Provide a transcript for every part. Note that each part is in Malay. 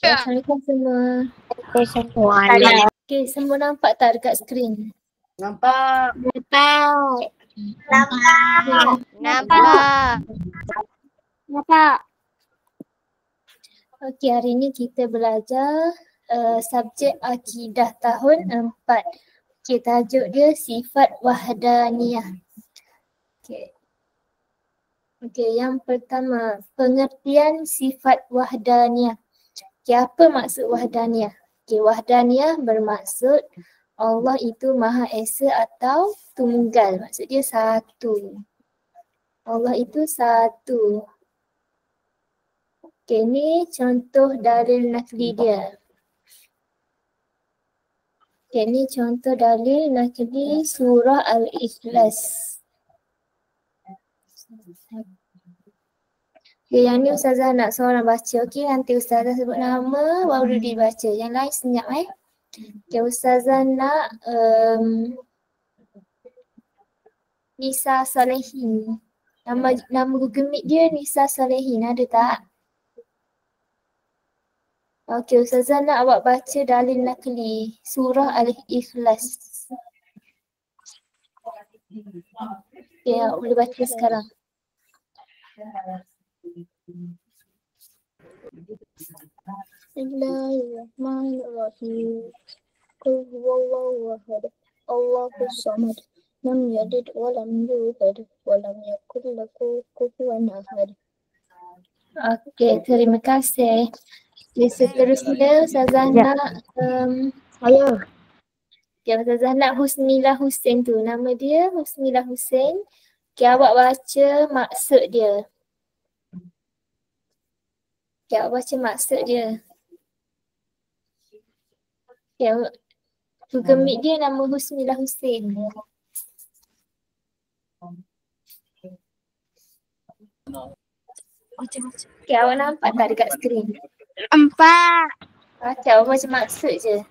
Assalamualaikum semua. Waalaikumsalam. Okay, semua nampak tak dekat skrin? Nampak. Nampak. Okay, hari ni kita belajar subjek akidah tahun 4. Okay, tajuk dia sifat wahdaniyah. Okay. Okay, yang pertama, pengertian sifat wahdaniyah. Okay, apa maksud wahdaniyah? Okay, wahdaniyah bermaksud Allah itu Maha Esa atau tunggal. Maksud dia satu. Allah itu satu. Okay, ni contoh dalil nakli dia. Okay, ni contoh dalil nakli surah Al-Ikhlas. Okay, yang ni Ustazah nak seorang baca. Okay, nanti Ustazah sebut nama baru dibaca. Yang lain senyap Okay, Ustazah nak Nisa Salehin. Nama Google Meet dia Nisa Salehin, ada tak? Okay, Ustazah nak awak baca dalil nakli surah Al-Ikhlas. Okay, awak boleh baca sekarang. Bismillahirrahmanirrahim. Qul huwallahu ahad. Allahus samad. Lam yalid wa lam yulad wa lam yakul lahu kufuwan ahad. Okay, terima kasih. Okay, seterusnya Ustazah nak Saya. okay, Ustazah nak Husnilah Hussein tu. Nama dia Husnilah Hussein. Okay, awak baca maksud dia. Okay, awak baca maksud dia. Okay, Google Meet dia nama Husnilah Hussein. Okay, awak nampak tak dekat skrin? Empat. Okay, awak baca maksud je.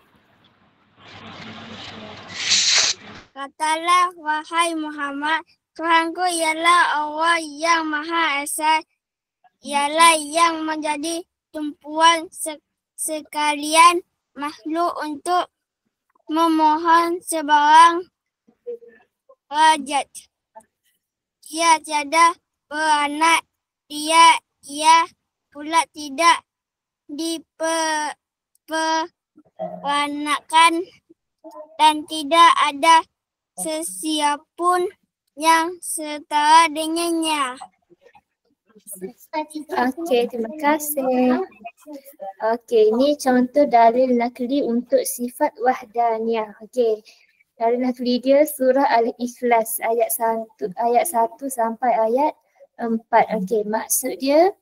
Katalah wahai Muhammad, Tuhanku ialah Allah yang Maha Esa, ialah yang menjadi tumpuan sekalian makhluk untuk memohon sebarang hajat. Ia tiada beranak, ia pula tidak diperanakan dan tidak ada sesiapun yang setara dengannya. Okay, terima kasih. Okay, ini contoh dalil nakli untuk sifat wahdaniyah. Okay, dalil nakli dia surah Al-Ikhlas ayat 1 sampai ayat 4. Okay, maksud dia,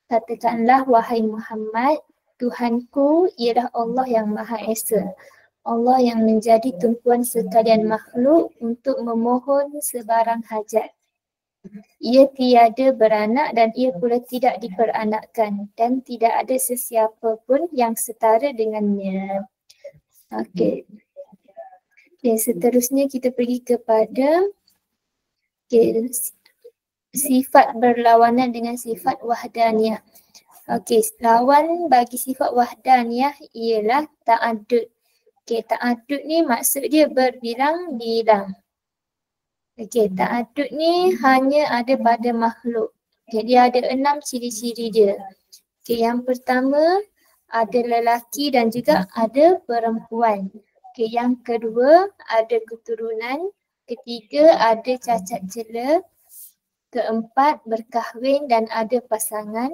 katakanlah wahai Muhammad, Tuhanku ialah Allah yang Maha Esa. Allah yang menjadi tumpuan sekalian makhluk untuk memohon sebarang hajat. Ia tiada beranak dan ia pula tidak diperanakkan dan tidak ada sesiapa pun yang setara dengannya. Okey. Okay, seterusnya kita pergi kepada sifat berlawanan dengan sifat wahdaniyah. Okey, lawan bagi sifat wahdaniyah ialah ta'addud. Okey, ta'addud ni maksud dia berbilang-bilang. Okey, ta'addud ni hanya ada pada makhluk. Jadi ada 6 ciri-ciri dia. Okey, yang pertama ada lelaki dan juga ada perempuan. Okey, yang kedua ada keturunan. Ketiga ada cacat cela. Keempat berkahwin dan ada pasangan.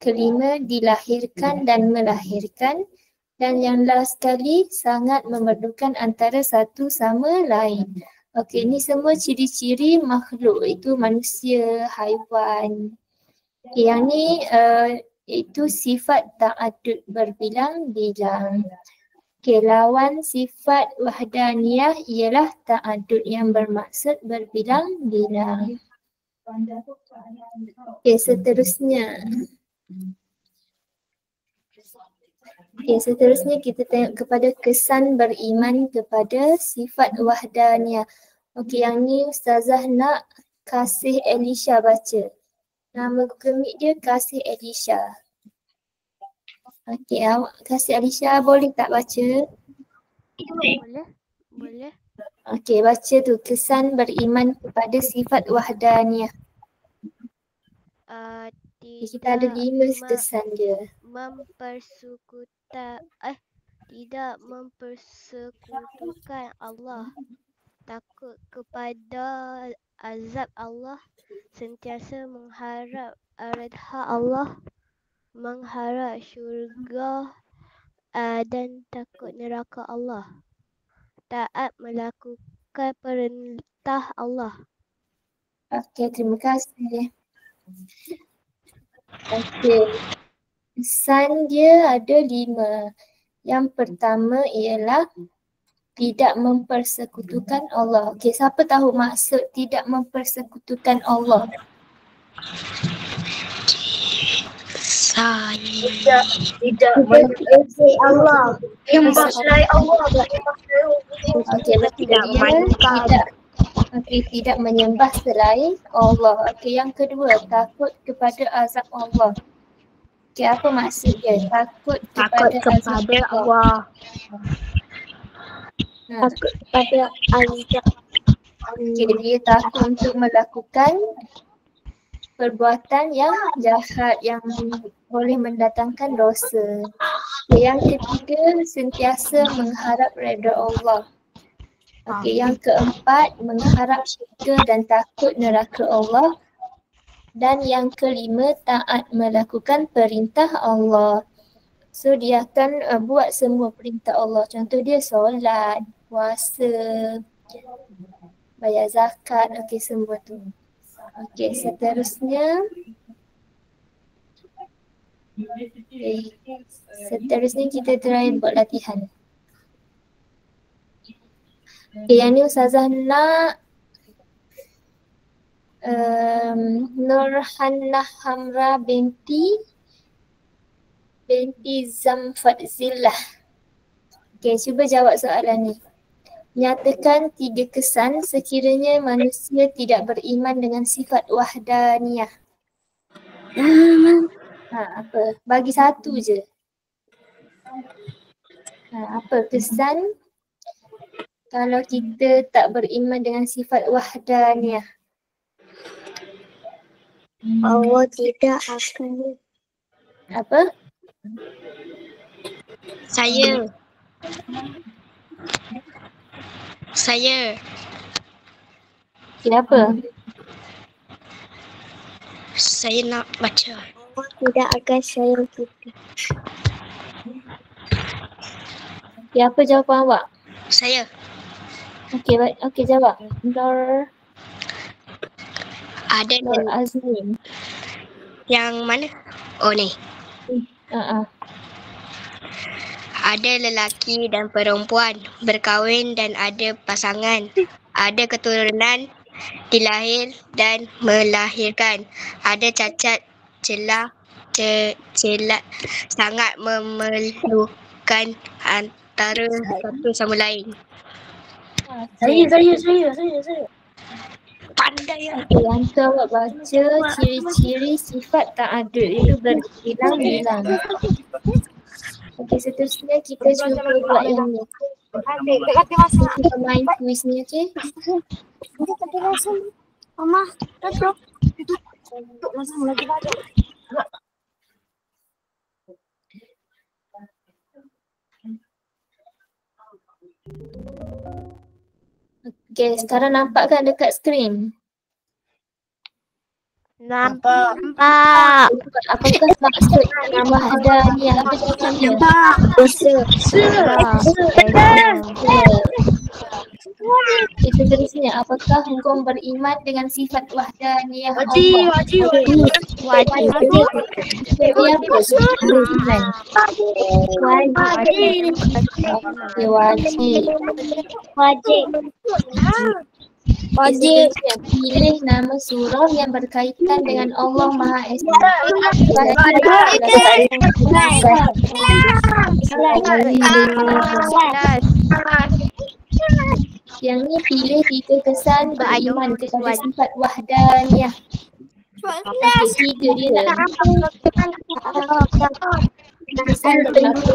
Kelima dilahirkan dan melahirkan. Dan yang last sekali sangat memerlukan antara satu sama lain. Okey, ni semua ciri-ciri makhluk, itu manusia, haiwan. Okay, yang ni itu sifat ta'addud berbilang-bilang. Okey, lawan sifat wahdaniyah ialah ta'addud yang bermaksud berbilang-bilang. Okey, seterusnya. Seterusnya kita tengok kepada kesan beriman kepada sifat wahdaniyah. Okey, yang ni Ustazah nak Kasih Elisha baca. Nama Google Meet dia Kasih Elisha. Okey, awak kasih Alisha boleh tak baca? Boleh. Okey, baca tu kesan beriman kepada sifat wahdaniyah. Kita ada 5 kesan dia. Tidak mempersekutukan Allah, takut kepada azab Allah, sentiasa mengharap redha Allah, mengharap syurga dan takut neraka Allah, taat melakukan perintah Allah. Okey, terima kasih. Okey, kesan dia ada 5. Yang pertama ialah tidak mempersekutukan Allah. Okey, siapa tahu maksud tidak mempersekutukan Allah? Tidak menyembah Allah. Menyembah selain Allah. Okey, berarti dia tidak menyembah selain Allah. Okey, yang kedua takut kepada azab Allah. Okey, apa maksud dia? Takut kepada azab Allah. Takut kepada azab. Okey, dia takut untuk melakukan perbuatan yang jahat yang boleh mendatangkan dosa. Yang ketiga, sentiasa mengharap redha Allah. Okey, yang keempat, mengharap syurga dan takut neraka Allah. Dan yang kelima, taat melakukan perintah Allah. So dia akan buat semua perintah Allah. Contoh dia solat, puasa, bayar zakat, okey semua tu. Okey, seterusnya. Okay. Seterusnya kita try buat latihan. Okay, yang ni Ustazah nak Nurhannah Hamra binti Zamfadzillah. Okay, cuba jawab soalan ni. Nyatakan 3 kesan sekiranya manusia tidak beriman dengan sifat wahdaniyah. Apa? Bagi satu je. Apa kesan kalau kita tak beriman dengan sifat wahdaniyah? Allah tidak akan. Apa? Saya Siapa? Saya nak baca. Allah tidak akan sayang kita. Okay, apa jawapan awak? Saya. Okey, baik. Okey, jawab. Nur Ada Azmin. yang mana? Oh ni. Ada lelaki dan perempuan berkahwin dan ada pasangan. Ada keturunan, dilahir dan melahirkan. Ada cacat, celah, sangat memerlukan antara satu sama lain. Saya. Pandai ya. Okay, yang tu awak baca ciri-ciri sifat ta'adud itu berbilang-bilang. Okey, seterusnya kita cuba buat yang ni. Kita main kuis ni, okey? Mama, duduk. Duduk langsung lagi baca. Okey, sekarang nampak kan dekat skrin? Nampak. Apakah maksud nama wahdaniyah? Apa jawapannya? Kita terusnya, apakah hukum beriman dengan sifat wahdaniyah Allah? Wajib. Jadi apa beriman? Wajib. Pilih nama surah yang berkaitan dengan Allah Maha Esa. Yang ni pilih 3 kesan beriman kepada sifat wahdaniyah. Okey, 3 dia. pesan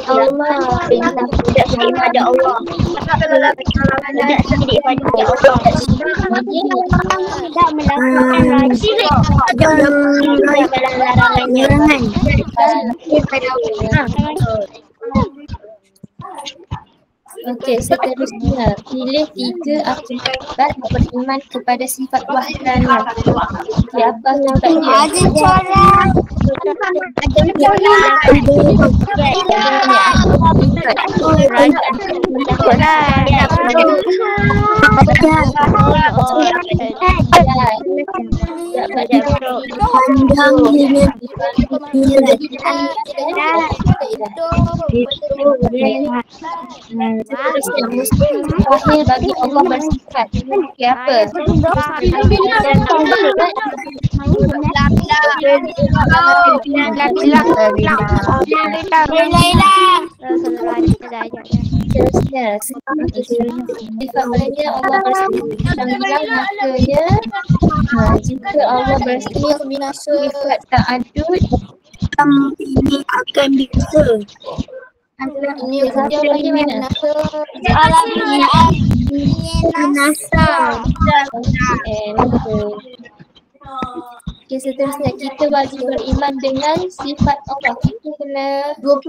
Allah. Tidak sendiri pada Allah. Tidak sendiri pada Allah. Tidak melakukan wajib. Tidak melarang larangannya. Okey, seterusnya pilih 3 akibat beriman kepada sifat wahdaniyah. Okey, apa akibat dia? Ada cara. Seterusnya mustahil bagi Allah bersifat. Okey, apa? Seterusnya sifat lainnya Allah bersifat dan bilang maknanya jika Allah bersifat sifat ta'adud Ini akan bisa. ini jawapannya mana? Okey, seterusnya kita wajib beriman dengan sifat Allah. Kita kena 20.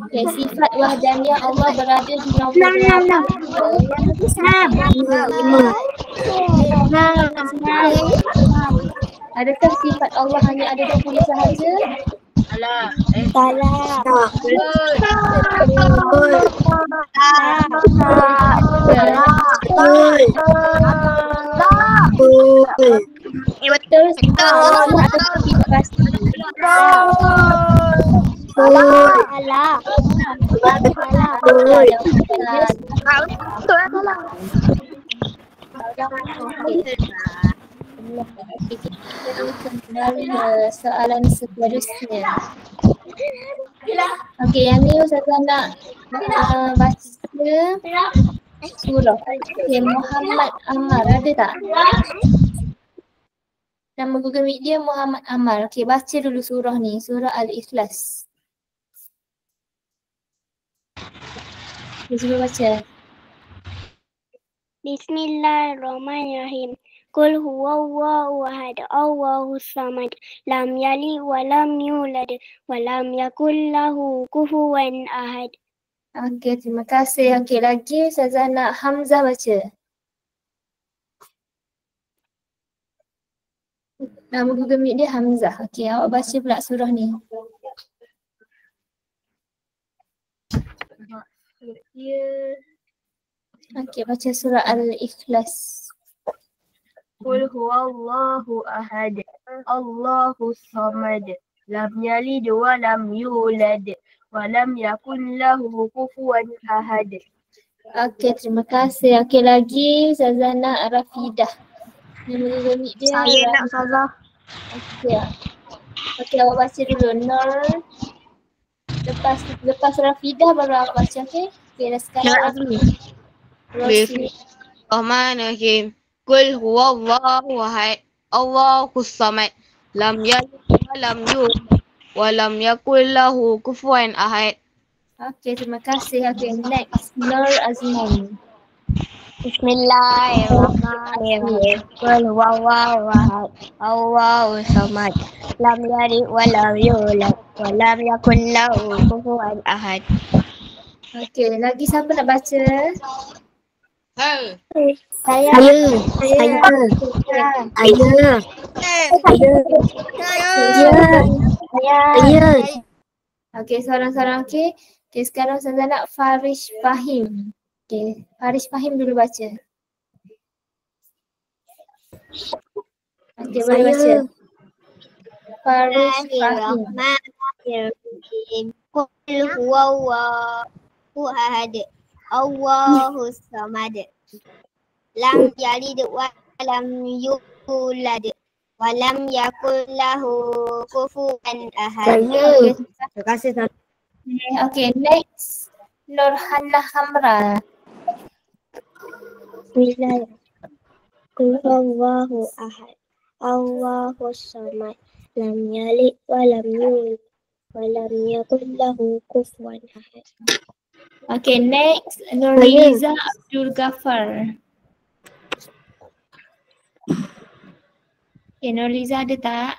Okey, sifat wahdaniyah Allah berada di nombor adakah sifat Allah hanya ada 20 sahaja? Betul. Soalan seterusnya. Okey, yang ni Ustazah nak baca surah. Okay, Muhammad Ammar ada tak? Nama Google Meet dia Muhammad Ammar. Okey, baca dulu surah ni, surah Al-Ikhlas. Cuba baca. Bismillahirrahmanirrahim. Qul huwallahu ahad, Allahus samad, lam yalid wa lam yulad wa lam yakul lahu kufuwan ahad. Okey, terima kasih. Okey, lagi Ustazah nak Hamzah baca. Nama Google Meet dia Hamzah. Okey, awak baca pula surah ni. Okey, baca surah Al-Ikhlas. Qul huwallahu ahad, Allahus samad, lam yalid wa lam yulad wa lam yakul lahu kufuwan ahad. Okey, terima kasih. Okey, lagi Ustazah nak Rafidah. Nama Google Meet dia. Saya nak Ustazah. Okey. Okey, awak baca dulu. Nur. Lepas Rafidah baru awak baca, okey? Okey, dah sekarang Rosli. Bismillahirrahmanirrahim. Qul huwallahu ahad, Allahus samad, lam yalid wa lam yulad wa lam yakul lahu kufuwan ahad. Okey, terima kasih. Okey, next Nur Azman. Bismillahirrahmanirrahim. Qul huwallahu ahad, Allahus samad, lam yalid wa lam yulad wa lam yakul lahu kufuwan ahad. Okey, lagi siapa nak baca? Saya. Okey, seorang-seorang okey. Okey, sekarang saya nak Farish Fahim. Okey, Farish Fahim dulu baca. Okey, boleh baca. Farish Fahim. Bismillahirrahmanirrahim. Qul huwallahu ahad, Allahus samad, lam yalid wa lam yulad wa lam yakul lahu kufuwan ahad. Terima kasih. Okey, next Nurhana Hamra. Bismillah. Qul huwallahu ahad. Allahus samad. Lam yalid wa lam yulad wa lam yakul lahu kufuwan ahad. Okay, next Nurliza Abdul Ghaffar. Okay, Nurliza ada tak?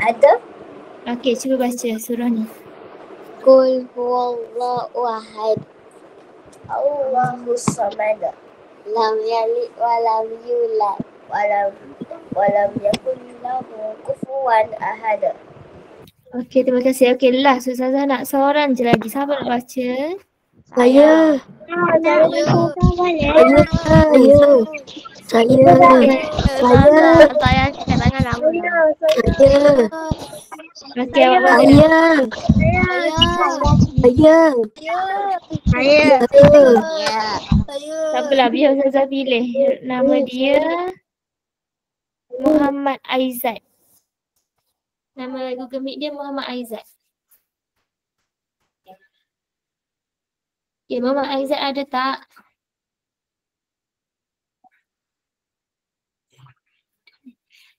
Ada? Okay, cuba baca surah ni. Qul huwallahu ahad. Allahus samad. Lam yalid wa lam yulad wa lam yakul lahu kufuwan ahad. Okay, terima kasih. Okay, last Ustazah nak seorang je lagi. Siapa nak baca? Saya. Saya. Saya cakap tangan lama. Okay, awak baca. Tak apalah, biar Ustazah pilih. Nama dia Muhammad Aizat. Nama Google Meet dia Muhammad Aizat. Okay, Muhammad Aizat ada tak?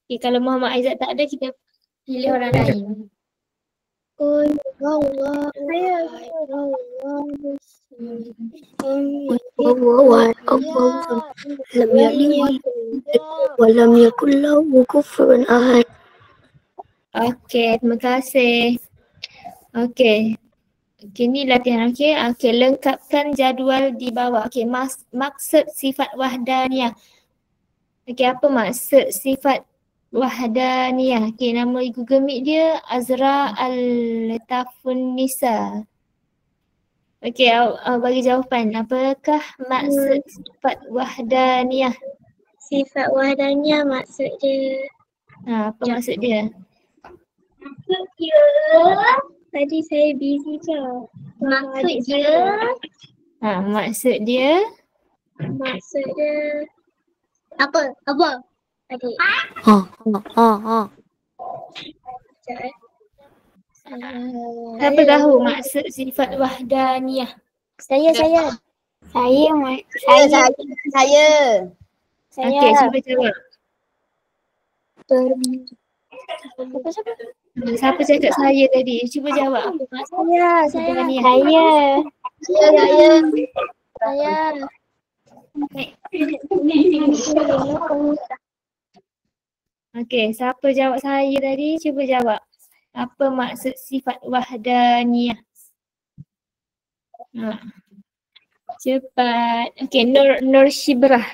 Okay, kalau Muhammad Aizat tak ada, kita pilih orang lain. Qul huwallahu ahad. Lam yalid wa lam yakul lahu kufuwan ahad. Okay, terima kasih. Okay. Okay, ni latihan. Okay, lengkapkan jadual di bawah. Okay, maksud sifat wahdaniyah. Okay, apa maksud sifat wahdaniyah? Okay, nama Google Meet dia Azra Al-Letafun Nisa. Okay, awak bagi jawapan. Apakah maksud sifat wahdaniyah? Sifat wahdaniyah maksud dia. Apa maksud dia? Maksud dia. Tadi saya busy je. Maksud dia. Maksud dia. Maksud dia. Apa? Tadi. Sekejap Siapa tahu maksud sifat wahdaniyah? Saya. Okey, cuba jawab. Siapa cakap saya tadi? Cuba jawab. Apa maksud wahdaniyah? Saya. Okey, siapa jawab saya tadi? Cuba jawab. Apa maksud sifat wahdaniyah? Cepat. Okey, Nur Shibrah.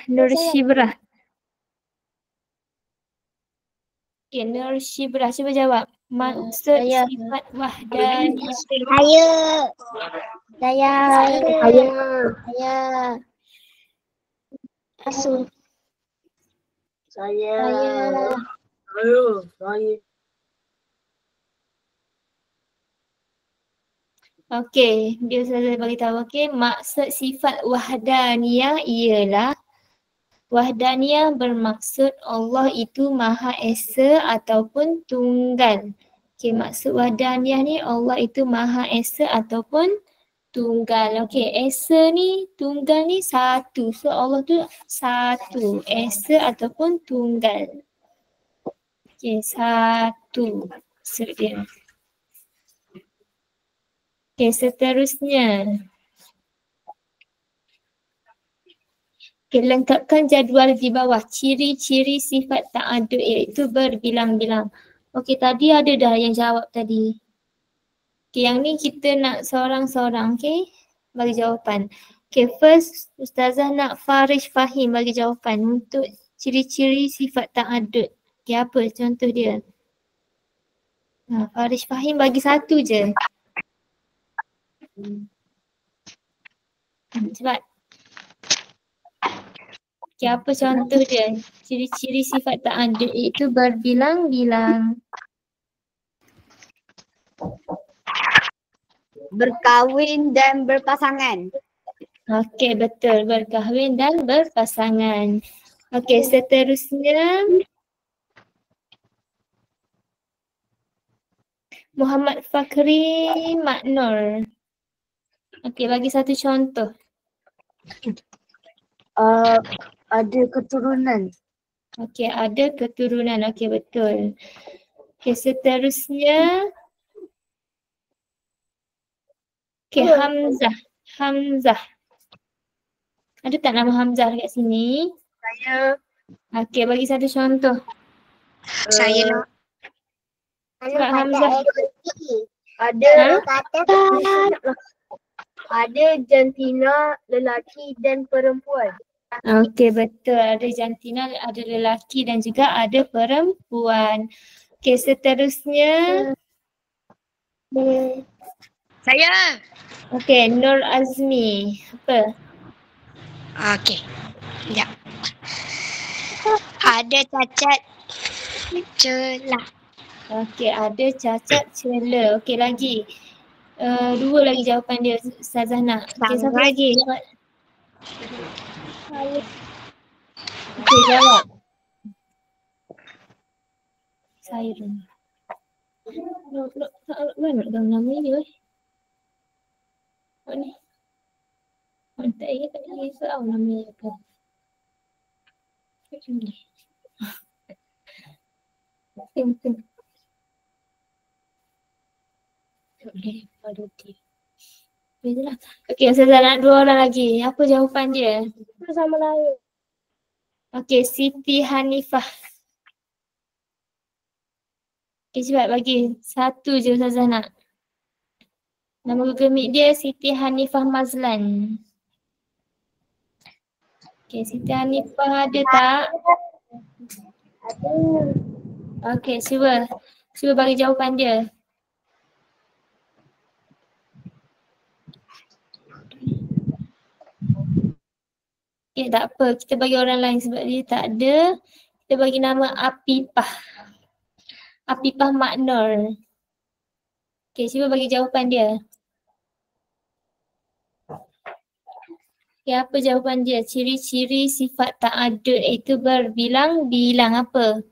Okey, Nur Shibrah, cuba jawab. Maksud sifat wahdaniyah. Asun. Saya. Okey, dia saya bagi tahu. Okey, maksud sifat wahdaniyah ialah wahdaniyah bermaksud Allah itu Maha Esa ataupun tunggal. Okey, maksud wahdaniyah ni Allah itu Maha Esa ataupun tunggal. Okey, Esa ni, tunggal ni satu. So Allah tu satu. Esa ataupun tunggal. Okey, satu maksud dia. Okey, seterusnya. Okey, lengkapkan jadual di bawah. Ciri-ciri sifat ta'adud iaitu berbilang-bilang. Okey, tadi ada dah yang jawab tadi. Okey, yang ni kita nak seorang-seorang, okey? Bagi jawapan. Okey, first Ustazah nak Farish Fahim bagi jawapan untuk ciri-ciri sifat ta'adud. Okey, apa contoh dia? Farish Fahim bagi satu je. Cepat. Okay, apa contoh dia? Ciri-ciri sifat ta'adud iaitu berbilang-bilang. Berkahwin dan berpasangan. Okey, betul. Berkahwin dan berpasangan. Okey, seterusnya. Muhammad Fakri Maknur. Okey, bagi satu contoh. Ada keturunan. Okey, ada keturunan. Okey, betul. Okey, seterusnya. Okey, Hamzah. Hamzah. Ada tak nama Hamzah dekat sini? Saya. Okey, bagi satu contoh. Saya. Sebab Hamzah. Ada ada jantina, lelaki dan perempuan. Okey, betul. Ada jantina, ada lelaki dan juga ada perempuan. Okey, seterusnya. Saya. Okey, Nur Azmi. Apa? Okey. Sekejap. Ada cacat celah. Okey, ada cacat cela. Okey, lagi. Dua lagi jawapan dia, Ustazah nak. Okey, siapa lagi? Okey, jawab. Siren. Mana dalam nama dia? Apa ni? Tak ingat tak ingat tahu nama dia apa. Macam ni. Betul. Tak boleh pada dia. Betul. Okey, Ustazah nak dua orang lagi. Apa jawapan dia? Sama lain. Okey, Siti Hanifah. Okey, cepat bagi. Satu je Ustazah nak. Nama Google Meet dia Siti Hanifah Mazlan. Okey, Siti Hanifah ada tak? Ada. Okey, cuba. Cuba bagi jawapan dia. Okey, tak apa. Kita bagi orang lain sebab dia tak ada. Kita bagi nama Apipah. Apipah Maknur. Okey, cuba bagi jawapan dia. Okey, apa jawapan dia? Ciri-ciri sifat ta'adud itu berbilang-bilang apa?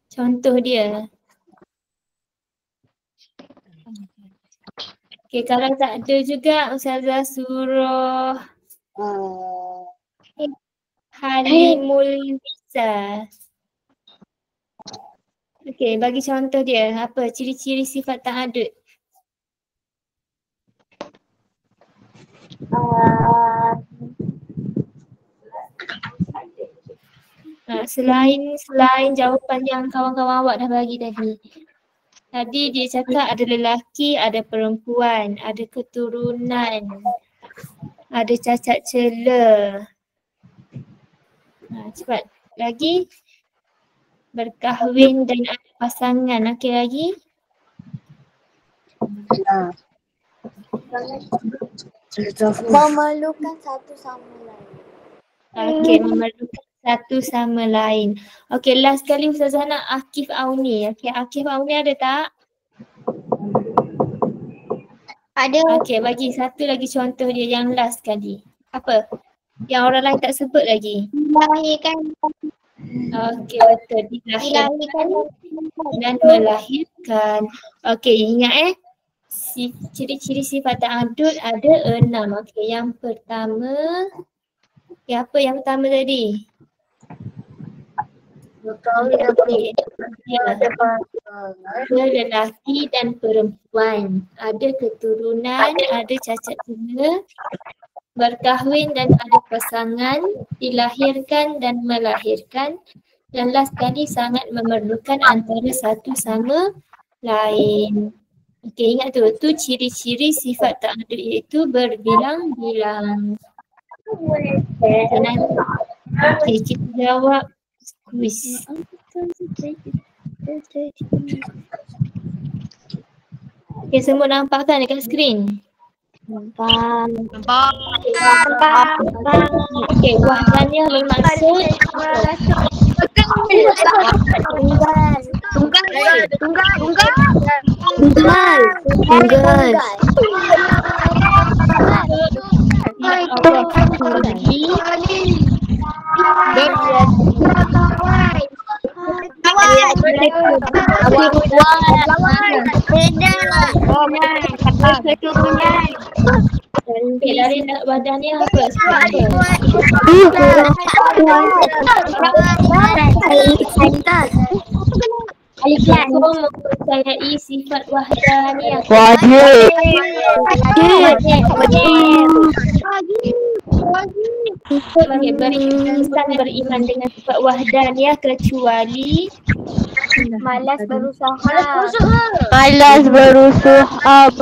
Contoh dia. Okey, kalau tak ada juga Ustazah suruh Halimul Nisa. Okey, bagi contoh dia. Apa ciri-ciri sifat ta'adud? Selain jawapan yang kawan-kawan awak dah bagi tadi. Tadi dia cakap ada lelaki, ada perempuan, ada keturunan, ada cacat cela. Cepat. Lagi berkahwin dan ada pasangan. Okey lagi. Memerlukan satu sama lain. Okey, memerlukan satu sama lain. Okey, last kali Ustazah nak Akif Auni. Okey, Akif Auni ada tak? Ada. Okey, bagi satu lagi contoh dia yang last kali. Apa? Yang orang lain tak sebut lagi. Melahirkan. Okey, betul. Dilahirkan dan melahirkan. Okey, ingat ciri-ciri sifat ta'adud ada 6. Okey, yang pertama. Apa yang pertama tadi? Okey. Ada lelaki dan perempuan. Ada keturunan, ada cacat cela, berkahwin dan ada pasangan, dilahirkan dan melahirkan, dan last kali sangat memerlukan antara satu sama lain. Okey, ingat tu ciri-ciri sifat ta'adud iaitu berbilang-bilang. Okey, kita jawab kuis. Okey, semua nampak kan dekat skrin? Nampak. Okey, wahdaniyah bermaksud Tunggal. Okey, dari badannya apa? Sifat apa? Aku mempercayai sifat wahdaniyah. Wajib. Okey, insan beriman dengan sifat wahdaniyah kecuali Malas berusaha. Malas berusaha.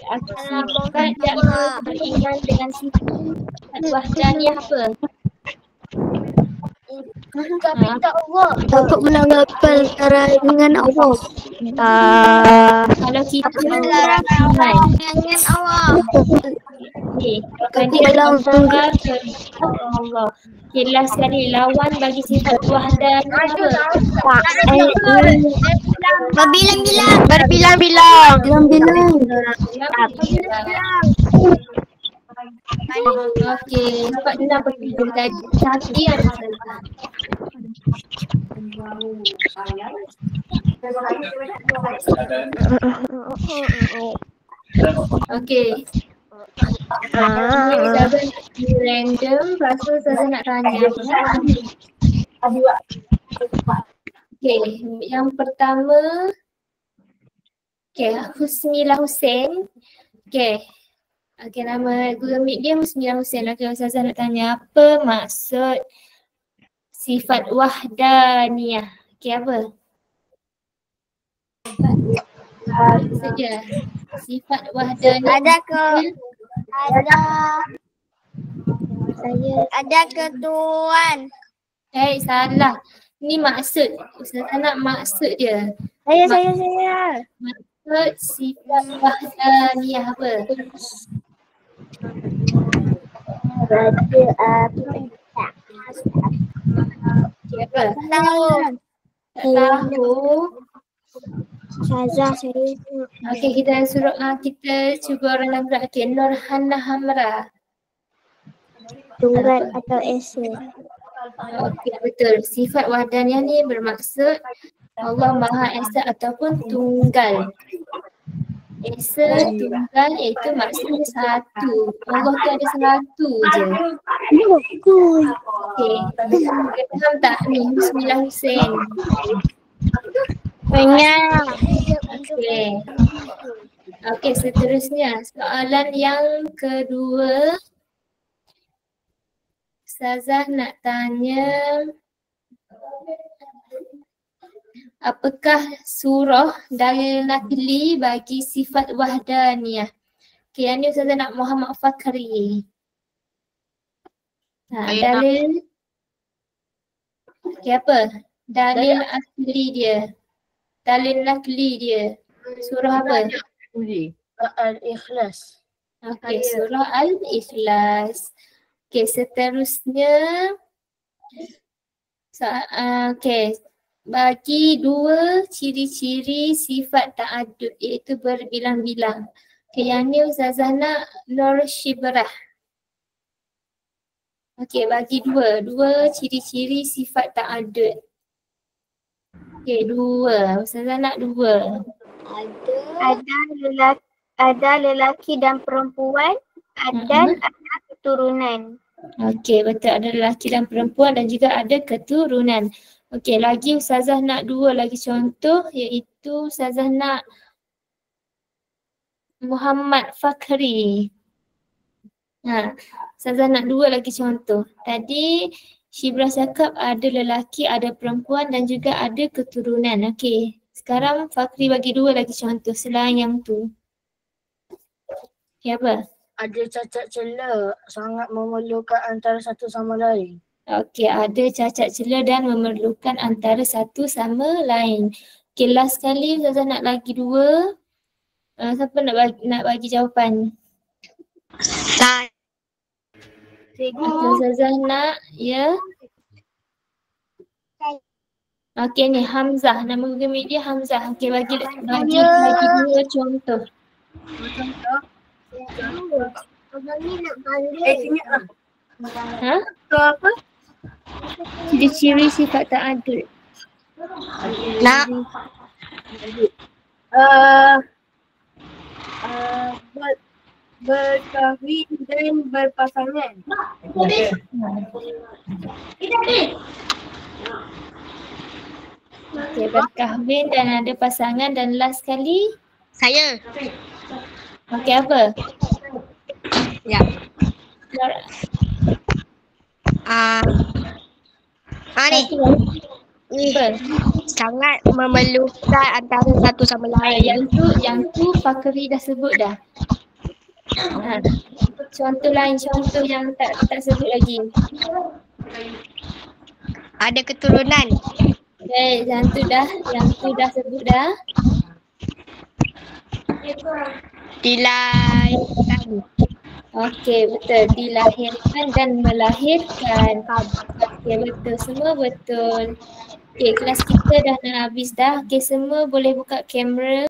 sifat yang beriman dengan sifat wahdaniyah apa? Minta Allah. Takut melanggar perkara dengan Allah. Kalau kita beriman Dengan Allah. okey, kalau Allah. Jelas sekali lawan bagi sifat wahdaniyah apa? Berbilang-bilang. Okey, sifat enam berbilang tadi. Tadi ada salah. Okey. Ustazah random, lepas tu Ustazah nak tanya. Okey, yang pertama. Okey, Husnilah Hussein. Okey. Okey, nama Google Meet dia Husnilah Hussein. Okey, Ustazah nak tanya apa maksud sifat wahdaniyah? Okey, apa? Saja. Sifat wahdaniyah. Ada ketuan. Salah. Ni maksud. Ustazah nak maksud dia. Saya. Maksud sifat wahdaniyah apa? Apa? Tak tahu. Ustazah saya. Okey, kita suruh kita cuba orang nak gerak. Okey, Nurhana Hamra. Tunggal atau esei. Okey, betul. Sifat wahdaniyah ni bermaksud Allah Maha Esa ataupun tunggal. Esa, tunggal iaitu maksudnya satu. Allah tu ada satu je. Okey. Faham tak ni Husnilah Hussein? Okey. Okey, seterusnya soalan yang kedua. Ustazah nak tanya, apakah surah dalil nakli bagi sifat wahdaniyah? Okey, yang ni Ustazah nak Muhammad Fakhri. Dalil. Okey, apa? Dalil asli dia. Dalil nakli dia. Surah apa? Al-Ikhlas. Okey, surah Al-Ikhlas. Okey, seterusnya. Okey. Bagi dua ciri-ciri sifat ta'addud iaitu berbilang-bilang. Okey, yang ni Ustazah nak Nur Shibrah. Okey, bagi dua ciri-ciri sifat ta'addud. Okey, dua. Ustazah nak dua. Ada lelaki dan perempuan dan ada keturunan. Okey, betul. Ada lelaki dan perempuan dan juga ada keturunan. Okey, lagi Ustazah nak dua lagi contoh iaitu Ustazah nak Muhammad Fakhri. Ustazah nak dua lagi contoh. Tadi Shibrah cakap ada lelaki, ada perempuan dan juga ada keturunan. Okey, sekarang Fakhri bagi dua lagi contoh selain yang tu. Okey, apa? Ada cacat celah, sangat memerlukan antara satu sama lain. Okey, ada cacat celah dan memerlukan antara satu sama lain. Okey, last sekali Ustazah nak lagi dua. Siapa nak bagi jawapan? Ustazah nak, ya. Okey ni Hamzah, nama Google Meet dia Hamzah. Okey, bagi dua contoh. Tu apa? Ciri-ciri sifat ta'addud. berkahwin dan berpasangan. Okey, berkahwin dan ada pasangan dan last sekali. Saya. Okey, apa? Ya. Ni. Apa? Sangat memerlukan antara satu sama lain. Yang tu Fakri dah sebut dah. Contoh lain, contoh yang tak sebut lagi. Ada keturunan. Yang tu dah sebut dah. Dilahirkan. Okey, betul. Dilahirkan dan melahirkan. Okey, betul. Semua betul. Okey, kelas kita dah nak habis dah. Okey, semua boleh buka kamera.